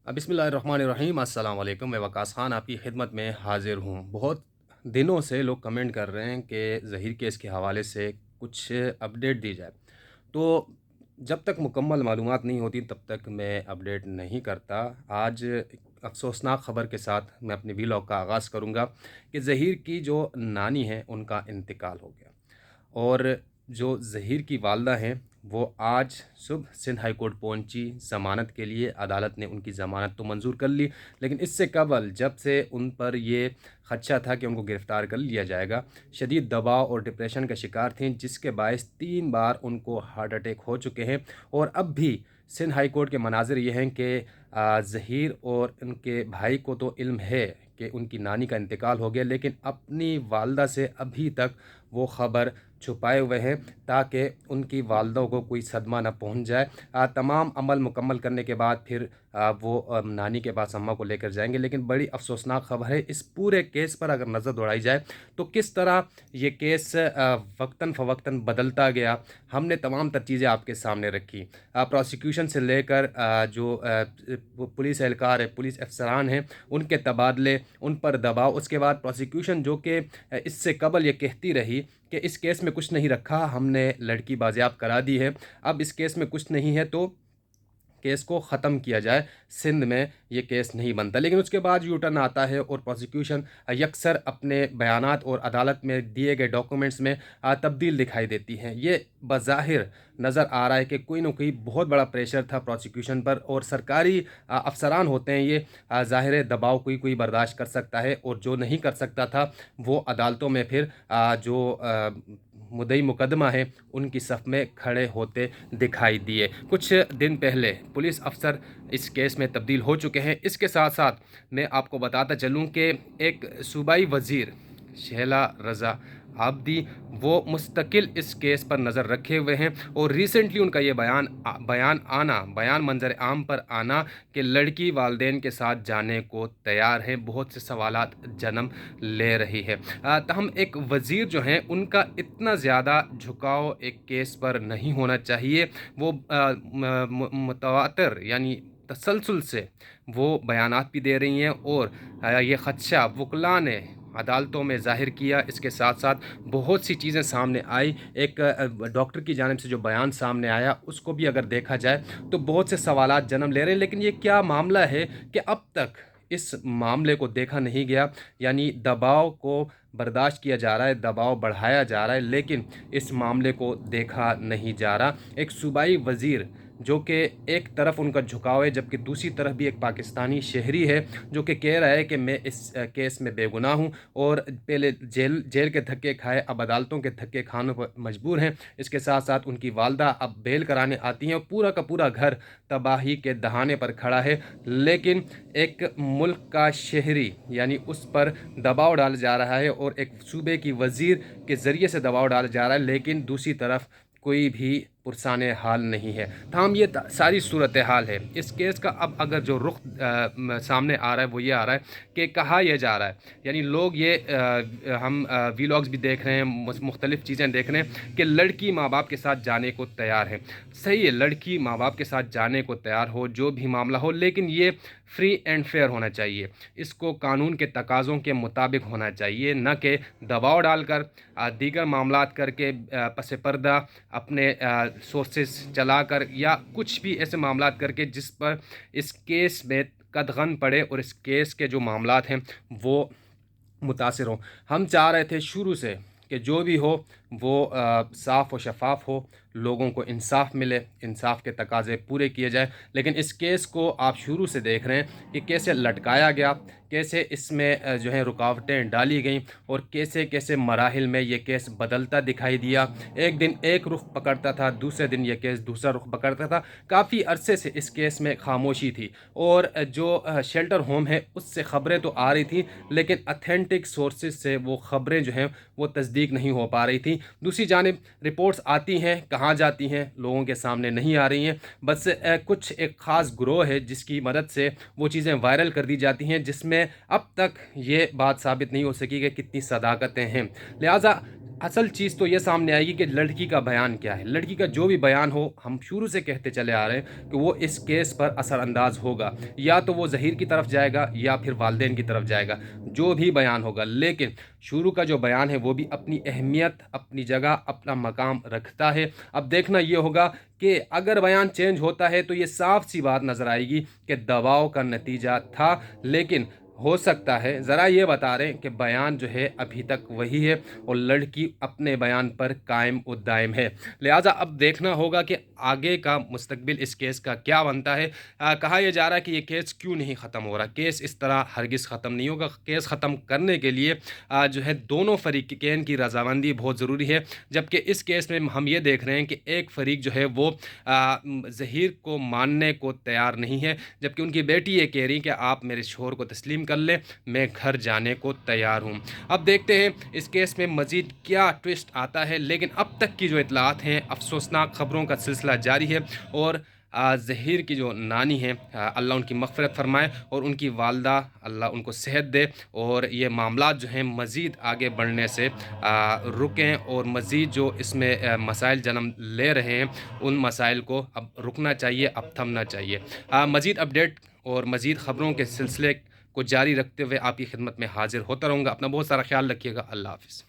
बिस्मिल्लाहिर्रहमानिर्रहीम। अस्सलाम वालेकुम। मैं वकास ख़ान आपकी खिदमत में हाज़िर हूँ। बहुत दिनों से लोग कमेंट कर रहे हैं कि ज़हीर केस के हवाले से कुछ अपडेट दी जाए। तो जब तक मुकम्मल मालूमात नहीं होती तब तक मैं अपडेट नहीं करता। आज एक अफ़सोसनाक ख़बर के साथ मैं अपने व्लॉग का आगाज़ करूँगा कि ज़हीर की जो नानी हैं उनका इंतकाल हो गया। और जो ज़हीर की वालदा हैं वो आज सुबह सिंध हाई कोर्ट पहुंची ज़मानत के लिए। अदालत ने उनकी ज़मानत तो मंजूर कर ली, लेकिन इससे कबल जब से उन पर ये ख़दशा था कि उनको गिरफ़्तार कर लिया जाएगा, शदीद दबाव और डिप्रेशन का शिकार थीं, जिसके बायस 3 बार उनको हार्ट अटैक हो चुके हैं। और अब भी सिंध हाई कोर्ट के मनाज़िर ये हैं कि ज़हीर और उनके भाई को तो इल्म है कि उनकी नानी का इंतकाल हो गया, लेकिन अपनी वालदा से अभी तक वो ख़बर छुपाए हुए हैं ताकि उनकी वालदा को कोई सदमा न पहुंच जाए। तमाम अमल मुकम्मल करने के बाद फिर वो नानी के पास अम्मा को लेकर जाएंगे। लेकिन बड़ी अफसोसनाक ख़बर है, इस पूरे केस पर अगर नज़र दौड़ाई जाए तो किस तरह ये केस वक्तन फ़वक्तन बदलता गया। हमने तमाम तर चीज़ें आपके सामने रखी। प्रोसिक्यूशन से लेकर जो पुलिस एहलकार है, पुलिस अफसरान हैं, उनके तबादले, उन पर दबाव। उसके बाद प्रोसिक्यूशन जो कि इससे कबल ये कहती रही कि इस केस में कुछ नहीं रखा, हमने लड़की बाजियाब करा दी है, अब इस केस में कुछ नहीं है तो केस को ख़त्म किया जाए, सिंध में ये केस नहीं बनता। लेकिन उसके बाद यू टर्न आता है और प्रोसिक्यूशन यकसर अपने बयानात और अदालत में दिए गए डॉक्यूमेंट्स में तब्दील दिखाई देती हैं। ये बज़ाहिर नज़र आ रहा है कि कोई ना कोई बहुत बड़ा प्रेशर था प्रोसिक्यूशन पर, और सरकारी अफसरान होते हैं ये, ज़ाहिर दबाव कोई कोई बर्दाश्त कर सकता है, और जो नहीं कर सकता था वो अदालतों में फिर जो मुद्दई मुकदमा है उनकी सफ़ में खड़े होते दिखाई दिए। कुछ दिन पहले पुलिस अफसर इस केस में तब्दील हो चुके हैं। इसके साथ साथ मैं आपको बताता चलूँ कि एक सूबाई वज़ीर शहला रज़ा आबदी वो मुस्तकिल इस केस पर नज़र रखे हुए हैं, और रिसेंटली उनका ये बयान मंजर आम पर आना कि लड़की वालदेन के साथ जाने को तैयार है, बहुत से सवालात जन्म ले रही है। तहम एक वज़ीर जो हैं उनका इतना ज़्यादा झुकाव एक केस पर नहीं होना चाहिए। वो मुतवातिर यानी तसलसल से वो बयानात भी दे रही हैं, और ये ख़दशा वकला ने अदालतों में ज़ाहिर किया। इसके साथ साथ बहुत सी चीज़ें सामने आई। एक डॉक्टर की जानिब से जो बयान सामने आया उसको भी अगर देखा जाए तो बहुत से सवालात जन्म ले रहे हैं। लेकिन ये क्या मामला है कि अब तक इस मामले को देखा नहीं गया, यानी दबाव को बर्दाश्त किया जा रहा है, दबाव बढ़ाया जा रहा है, लेकिन इस मामले को देखा नहीं जा रहा। एक सूबाई वज़ीर जो कि एक तरफ उनका झुकाव है, जबकि दूसरी तरफ भी एक पाकिस्तानी शहरी है जो कि कह रहा है कि मैं इस केस में बेगुनाह हूँ, और पहले जेल के धक्के खाए, अब अदालतों के धक्के खाने पर मजबूर हैं। इसके साथ साथ उनकी वालदा अब बेल कराने आती हैं, और पूरा का पूरा घर तबाही के दहाने पर खड़ा है। लेकिन एक मुल्क का शहरी यानी उस पर दबाव डाला जा रहा है, और एक सूबे की वज़ीर के ज़रिए से दबाव डाला जा रहा है, लेकिन दूसरी तरफ कोई भी पुरसान हाल नहीं है। तमाम ये सारी सूरत हाल है इस केस का। अब अगर जो रुख सामने आ रहा है वो ये आ रहा है कि कहा यह जा रहा है, यानी लोग ये हम वीलॉग्स भी देख रहे हैं, मुख्तलिफ़ चीज़ें देख रहे हैं कि लड़की माँ बाप के साथ जाने को तैयार है। सही है, लड़की माँ बाप के साथ जाने को तैयार हो, जो भी मामला हो, लेकिन ये फ्री एंड फेयर होना चाहिए। इसको कानून के तकाज़ों के मुताबिक होना चाहिए, न कि दबाव डालकर दीगर मामलात करके पस पर्दा अपने सोर्सेस चलाकर, या कुछ भी ऐसे मामलात करके जिस पर इस केस में कदगन पड़े और इस केस के जो मामलात हैं वो मुतासिर हों। हम चाह रहे थे शुरू से कि जो भी हो वो साफ़ व शफ़ाफ़ हो, लोगों को इंसाफ मिले, इंसाफ के तकाज़े पूरे किए जाए। लेकिन इस केस को आप शुरू से देख रहे हैं कि कैसे लटकाया गया, कैसे इसमें जो है रुकावटें डाली गईं, और कैसे कैसे मराहिल में ये केस बदलता दिखाई दिया। एक दिन एक रुख पकड़ता था, दूसरे दिन ये केस दूसरा रुख पकड़ता था। काफ़ी अरसे से इस केस में खामोशी थी, और जो शेल्टर होम है उससे ख़बरें तो आ रही थी, लेकिन अथेंटिक सोर्सेज से वो ख़बरें जो हैं वो तस्दीक नहीं हो पा रही थी। दूसरी जानिब रिपोर्ट्स आती हैं, कहाँ जाती हैं, लोगों के सामने नहीं आ रही हैं। बस कुछ एक ख़ास ग्रोह है जिसकी मदद से वो चीज़ें वायरल कर दी जाती हैं, जिसमें अब तक ये बात साबित नहीं हो सकी कि कितनी सदाकतें हैं। लिहाजा اصل چیز تو یہ سامنے آئے گی کہ لڑکی کا بیان کیا ہے۔ لڑکی کا جو بھی بیان ہو، ہم شروع سے کہتے چلے آ رہے ہیں کہ وہ اس کیس پر اثر انداز ہوگا، یا تو وہ ظہیر کی طرف جائے گا یا پھر والدین کی طرف جائے گا، جو بھی بیان ہوگا۔ لیکن شروع کا جو بیان ہے وہ بھی اپنی اہمیت، اپنی جگہ، اپنا مقام رکھتا ہے۔ اب دیکھنا یہ ہوگا کہ اگر بیان چینج ہوتا ہے تو یہ صاف سی بات نظر آئے گی کہ دباؤ کا نتیجہ تھا، لیکن ہو سکتا ہے ذرا یہ بتا رہے ہیں کہ بیان جو ہے ابھی تک وہی ہے اور لڑکی اپنے بیان پر قائم و دائم ہے۔ لہٰذا اب دیکھنا ہوگا کہ آگے کا مستقبل اس کیس کا کیا بنتا ہے۔ کہا یہ جا رہا ہے کہ یہ کیس کیوں نہیں ختم ہو رہا۔ کیس اس طرح ہرگز ختم نہیں ہوگا۔ کیس ختم کرنے کے لیے جو ہے دونوں فریقین کی رضامندی بہت ضروری ہے، جبکہ اس کیس میں ہم یہ دیکھ رہے ہیں کہ ایک فریق جو ہے وہ ظہیر کو ماننے کو تیار نہیں ہے، جبکہ ان کی بیٹی یہ کہہ رہی کہ آپ میرے شوہر کو تسلیم کر لیں، میں گھر جانے کو تیار ہوں۔ اب دیکھتے ہیں اس کیس میں مزید کیا ٹوسٹ آتا ہے، لیکن اب تک کی جو اطلاعات ہیں، افسوسناک خبروں کا سلسلہ جاری ہے، اور ظہیر کی جو نانی ہیں، اللہ ان کی مغفرت فرمائے، اور ان کی والدہ اللہ ان کو صحت دے، اور یہ معاملات جو ہیں مزید آگے بڑھنے سے رکیں، اور مزید جو اس میں مسائل جنم لے رہے ہیں ان مسائل کو اب رکنا چاہیے، اب تھمنا چاہیے۔ مزید اپڈیٹ اور مزید خبروں کے سلسلے کو جاری رکھتے ہوئے آپ کی خدمت میں حاضر ہوتا رہوں گا۔ اپنا بہت سارا خیال رکھیے گا۔ اللہ حافظ۔